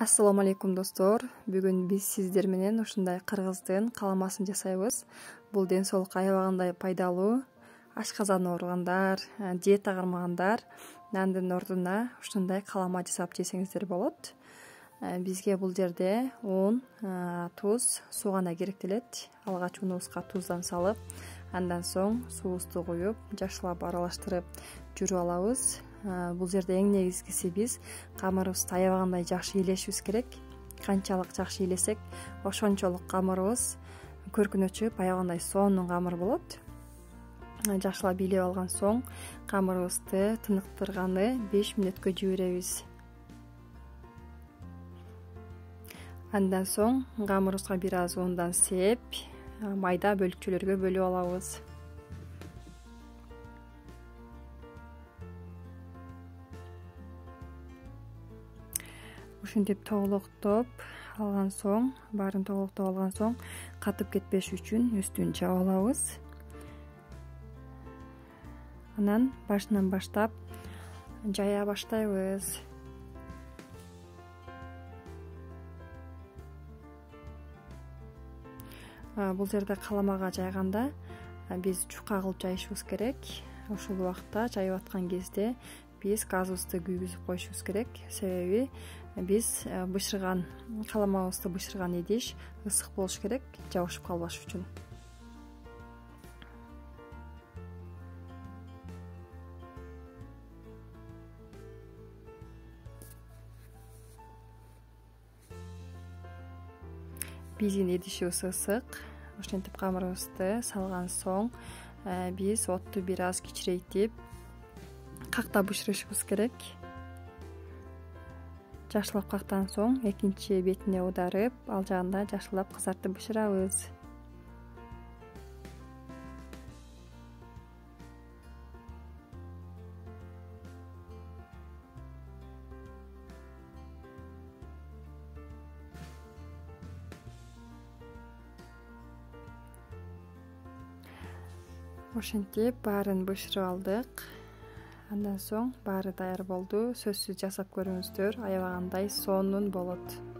Ассаламу алейкум достор. Бүгүн биз сиздер менен ушундай кыргыздын каламасын жасайбыз. Бул ден соолукка аябагандай пайдалуу. Ашказан ооругандар, диета кармагандар нандын ордуна ушундай калама жасап жесеңиздер болот. Бизге бул жерде un, туз, суу гана керектелет. Алгач унубузга туздан салып, андан соң суубузду куюп, жакшылап аралаштырып жүрүп алабыз. Бул жерде эң негизгиси биз камырыбызды аябагандай жакшы илешибиз керек. Канчалык жакшы илесек, ошончолук камырыбыз көркүнө чыгып аябагандай сонун камыр болот. Жакшылап илеп алган соң камырыбызды тыныктырганы 5 мүнөткө жиберебиз. Андан соң камырыбызга бир аз ундан сеп, майда бөлүкчөлөргө бөлүп алабыз. Ушинтип тоголоктоп алган соң, баарын тоголоктоп алган соң, катып кетпеш үчүн үстүн жаап алабыз. Анан башынан баштап жая баштайбыз. Бул жерде каламага жайганда биз жука кылып жайышыбыз керек. Ушул убакта жайып аткан кезде биз газыбызды күйгүзүп коюшубуз керек. Себеби биз бышырган каламабызды бышырган идиш ысык болуш керек, жабышып калбаш үчүн. Биздин идишибиз ысык. Ошентип камырыбызды салган соң биз отту бир аз кичирейтип кактап бышырышыбыз керек. Жакшылап кактан соң экинчи бетине аударып, ал жагында жакшылап кызартып бышырабыз. Ошентип баарын бышырып алдык. Андан соң баары даяр болду. Сөзсүз жасап көрүңүздөр, аябагандай сонун болот.